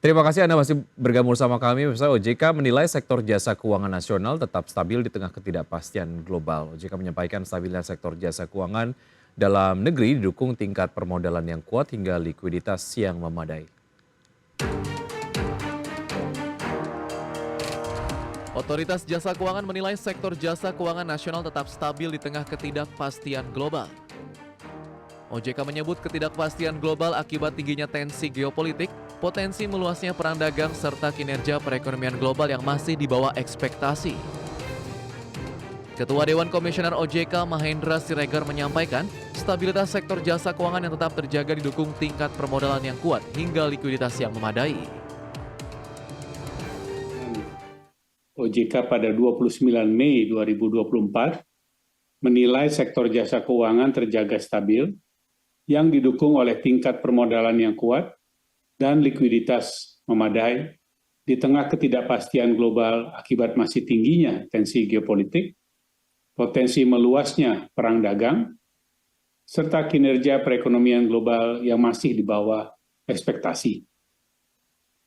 Terima kasih Anda masih bergabung bersama kami. Pemirsa, OJK menilai sektor jasa keuangan nasional tetap stabil di tengah ketidakpastian global. OJK menyampaikan stabilnya sektor jasa keuangan dalam negeri didukung tingkat permodalan yang kuat hingga likuiditas yang memadai. Otoritas Jasa Keuangan menilai sektor jasa keuangan nasional tetap stabil di tengah ketidakpastian global. OJK menyebut ketidakpastian global akibat tingginya tensi geopolitik, potensi meluasnya perang dagang, serta kinerja perekonomian global yang masih di bawah ekspektasi. Ketua Dewan Komisioner OJK Mahendra Siregar menyampaikan, stabilitas sektor jasa keuangan yang tetap terjaga didukung tingkat permodalan yang kuat hingga likuiditas yang memadai. OJK pada 29 Mei 2024 menilai sektor jasa keuangan terjaga stabil yang didukung oleh tingkat permodalan yang kuat dan likuiditas memadai di tengah ketidakpastian global akibat masih tingginya tensi geopolitik, potensi meluasnya perang dagang, serta kinerja perekonomian global yang masih di bawah ekspektasi.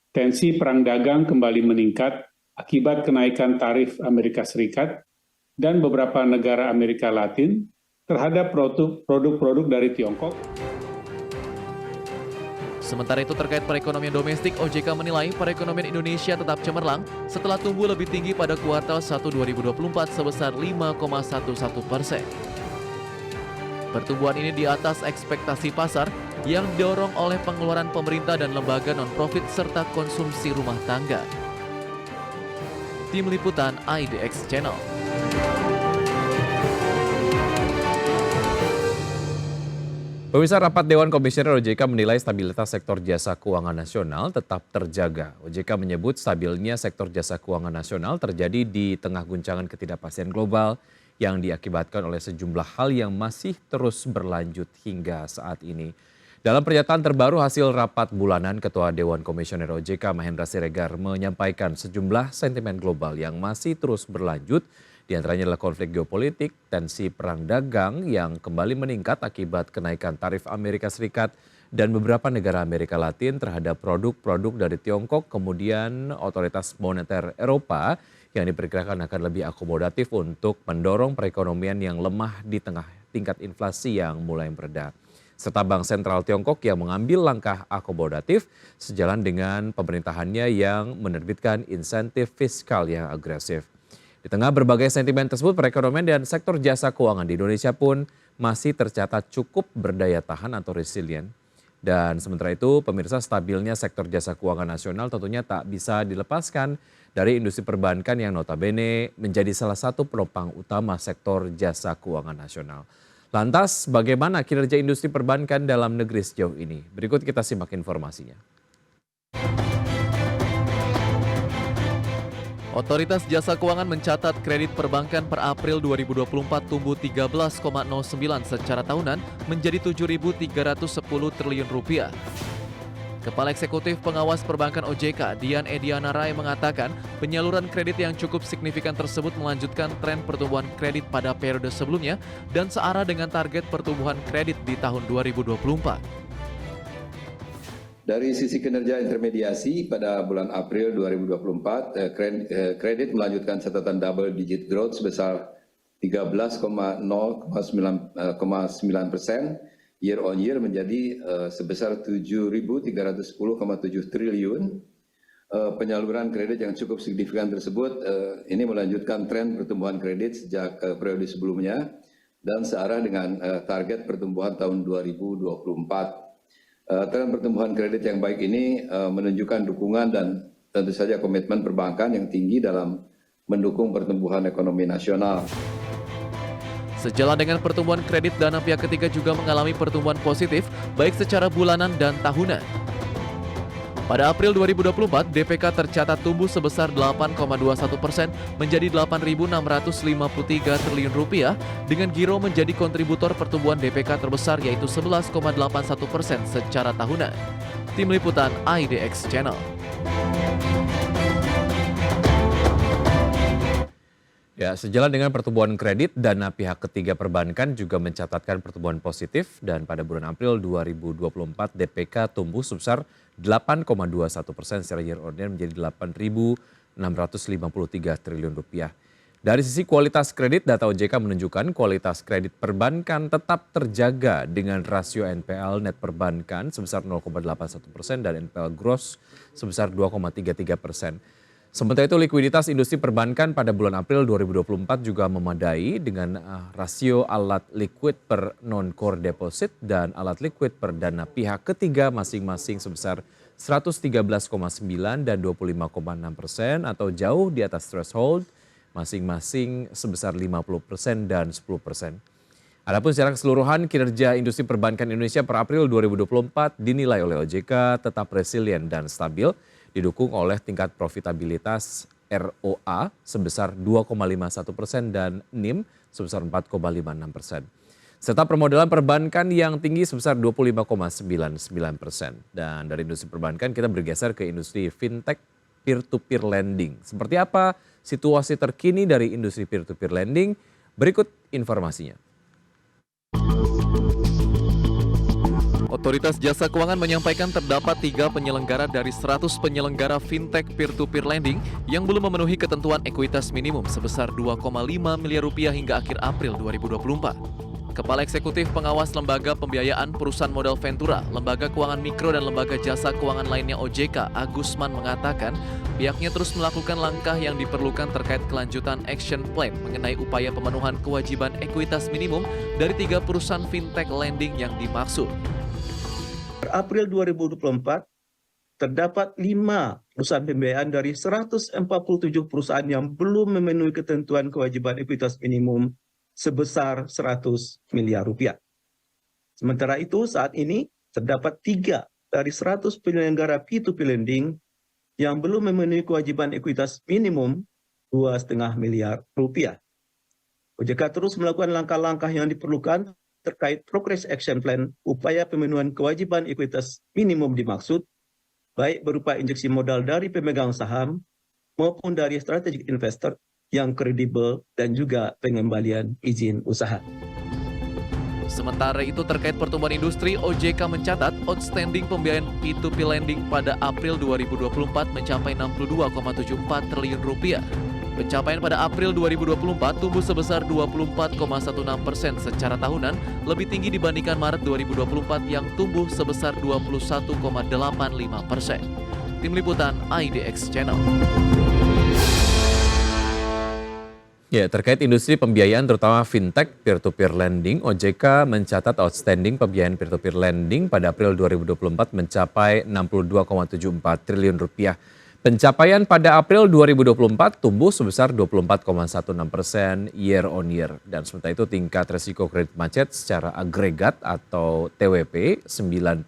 Tensi perang dagang kembali meningkat akibat kenaikan tarif Amerika Serikat dan beberapa negara Amerika Latin terhadap produk-produk dari Tiongkok. Sementara itu terkait perekonomian domestik, OJK menilai perekonomian Indonesia tetap cemerlang setelah tumbuh lebih tinggi pada kuartal 1 2024 sebesar 5,11%. Pertumbuhan ini di atas ekspektasi pasar yang didorong oleh pengeluaran pemerintah dan lembaga non-profit serta konsumsi rumah tangga. Tim Liputan IDX Channel. Pemirsa, rapat Dewan Komisioner OJK menilai stabilitas sektor jasa keuangan nasional tetap terjaga. OJK menyebut stabilnya sektor jasa keuangan nasional terjadi di tengah guncangan ketidakpastian global yang diakibatkan oleh sejumlah hal yang masih terus berlanjut hingga saat ini. Dalam pernyataan terbaru hasil rapat bulanan, Ketua Dewan Komisioner OJK Mahendra Siregar menyampaikan sejumlah sentimen global yang masih terus berlanjut. Di antaranya adalah konflik geopolitik, tensi perang dagang yang kembali meningkat akibat kenaikan tarif Amerika Serikat dan beberapa negara Amerika Latin terhadap produk-produk dari Tiongkok, kemudian otoritas moneter Eropa yang diperkirakan akan lebih akomodatif untuk mendorong perekonomian yang lemah di tengah tingkat inflasi yang mulai mereda. Serta Bank Sentral Tiongkok yang mengambil langkah akomodatif sejalan dengan pemerintahannya yang menerbitkan insentif fiskal yang agresif. Di tengah berbagai sentimen tersebut, perekonomian dan sektor jasa keuangan di Indonesia pun masih tercatat cukup berdaya tahan atau resilient. Dan sementara itu, pemirsa, stabilnya sektor jasa keuangan nasional tentunya tak bisa dilepaskan dari industri perbankan yang notabene menjadi salah satu penopang utama sektor jasa keuangan nasional. Lantas, bagaimana kinerja industri perbankan dalam negeri sejauh ini? Berikut kita simak informasinya. Otoritas Jasa Keuangan mencatat kredit perbankan per April 2024 tumbuh 13,09 secara tahunan menjadi 7.310 triliun rupiah. Kepala Eksekutif Pengawas Perbankan OJK, Dian Ediana Rai mengatakan penyaluran kredit yang cukup signifikan tersebut melanjutkan tren pertumbuhan kredit pada periode sebelumnya dan searah dengan target pertumbuhan kredit di tahun 2024. Dari sisi kinerja intermediasi pada bulan April 2024, kredit melanjutkan catatan double digit growth sebesar 13,09% year on year menjadi sebesar 7.310,7 triliun. Penyaluran kredit yang cukup signifikan tersebut ini melanjutkan tren pertumbuhan kredit sejak periode sebelumnya dan searah dengan target pertumbuhan tahun 2024. Tren pertumbuhan kredit yang baik ini menunjukkan dukungan dan tentu saja komitmen perbankan yang tinggi dalam mendukung pertumbuhan ekonomi nasional. Sejalan dengan pertumbuhan kredit, dana pihak ketiga juga mengalami pertumbuhan positif baik secara bulanan dan tahunan. Pada April 2024, DPK tercatat tumbuh sebesar 8,21% menjadi 8.653 triliun rupiah dengan giro menjadi kontributor pertumbuhan DPK terbesar yaitu 11,81% secara tahunan. Tim Liputan IDX Channel. Ya, sejalan dengan pertumbuhan kredit, dana pihak ketiga perbankan juga mencatatkan pertumbuhan positif dan pada bulan April 2024 DPK tumbuh sebesar 8,21% secara year on year menjadi 8.653 triliun rupiah. Dari sisi kualitas kredit, data OJK menunjukkan kualitas kredit perbankan tetap terjaga dengan rasio NPL net perbankan sebesar 0,81% dan NPL gross sebesar 2,33%. Sementara itu likuiditas industri perbankan pada bulan April 2024 juga memadai dengan rasio alat liquid per non-core deposit dan alat liquid per dana pihak ketiga masing-masing sebesar 113,9 dan 25,6% atau jauh di atas threshold masing-masing sebesar 50% dan 10%. Adapun secara keseluruhan kinerja industri perbankan Indonesia per April 2024 dinilai oleh OJK tetap resilient dan stabil, didukung oleh tingkat profitabilitas ROA sebesar 2,51% dan NIM sebesar 4,56%. Serta permodalan perbankan yang tinggi sebesar 25,99%. Dan dari industri perbankan kita bergeser ke industri fintech peer-to-peer lending. Seperti apa situasi terkini dari industri peer-to-peer lending? Berikut informasinya. Otoritas Jasa Keuangan menyampaikan terdapat 3 penyelenggara dari 100 penyelenggara fintech peer-to-peer lending yang belum memenuhi ketentuan ekuitas minimum sebesar 2,5 miliar rupiah hingga akhir April 2024. Kepala Eksekutif Pengawas Lembaga Pembiayaan Perusahaan Modal Ventura, Lembaga Keuangan Mikro dan Lembaga Jasa Keuangan lainnya OJK, Agusman mengatakan pihaknya terus melakukan langkah yang diperlukan terkait kelanjutan action plan mengenai upaya pemenuhan kewajiban ekuitas minimum dari 3 perusahaan fintech lending yang dimaksud. Per April 2024, terdapat 5 perusahaan pembiayaan dari 147 perusahaan yang belum memenuhi ketentuan kewajiban ekuitas minimum sebesar 100 miliar rupiah. Sementara itu, saat ini terdapat 3 dari 100 penyelenggara P2P lending yang belum memenuhi kewajiban ekuitas minimum 2,5 miliar rupiah. OJK terus melakukan langkah-langkah yang diperlukan terkait progress action plan upaya pemenuhan kewajiban ekuitas minimum dimaksud, baik berupa injeksi modal dari pemegang saham maupun dari strategic investor yang kredibel dan juga pengembalian izin usaha. Sementara itu terkait pertumbuhan industri, OJK mencatat outstanding pembiayaan P2P lending pada April 2024 mencapai 62,74 triliun rupiah. Pencapaian pada April 2024 tumbuh sebesar 24,16% secara tahunan, lebih tinggi dibandingkan Maret 2024 yang tumbuh sebesar 21,85%. Tim Liputan IDX Channel. Ya, terkait industri pembiayaan terutama fintech peer-to-peer lending, OJK mencatat outstanding pembiayaan peer-to-peer lending pada April 2024 mencapai 62,74 triliun rupiah. Pencapaian pada April 2024 tumbuh sebesar 24,16% year on year. Dan sementara itu tingkat resiko kredit macet secara agregat atau TWP 90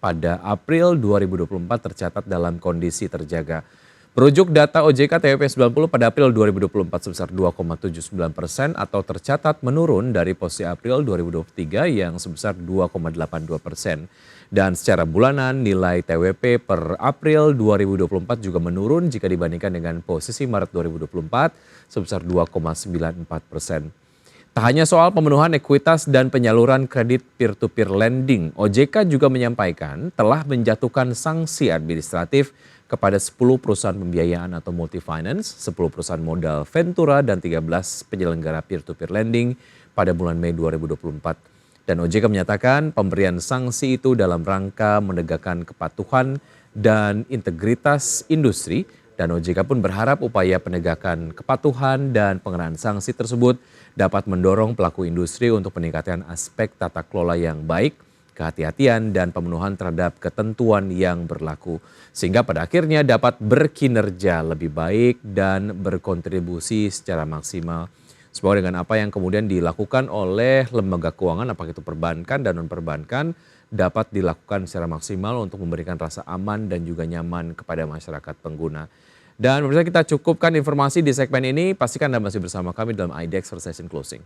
pada April 2024 tercatat dalam kondisi terjaga. Merujuk data OJK, TWP 90 pada April 2024 sebesar 2,79% atau tercatat menurun dari posisi April 2023 yang sebesar 2,82%. Dan secara bulanan nilai TWP per April 2024 juga menurun jika dibandingkan dengan posisi Maret 2024 sebesar 2,94%. Tak hanya soal pemenuhan ekuitas dan penyaluran kredit peer-to-peer lending, OJK juga menyampaikan telah menjatuhkan sanksi administratif kepada 10 perusahaan pembiayaan atau multi-finance, 10 perusahaan modal Ventura, dan 13 penyelenggara peer-to-peer lending pada bulan Mei 2024. Dan OJK menyatakan pemberian sanksi itu dalam rangka menegakkan kepatuhan dan integritas industri, dan OJK pun berharap upaya penegakan kepatuhan dan pengenaan sanksi tersebut dapat mendorong pelaku industri untuk meningkatkan aspek tata kelola yang baik, kehati-hatian dan pemenuhan terhadap ketentuan yang berlaku, sehingga pada akhirnya dapat berkinerja lebih baik dan berkontribusi secara maksimal. Semoga dengan apa yang kemudian dilakukan oleh lembaga keuangan, apakah itu perbankan dan non-perbankan, dapat dilakukan secara maksimal untuk memberikan rasa aman dan juga nyaman kepada masyarakat pengguna. Dan pemirsa, kita cukupkan informasi di segmen ini. Pastikan Anda masih bersama kami dalam IDX Recession Closing.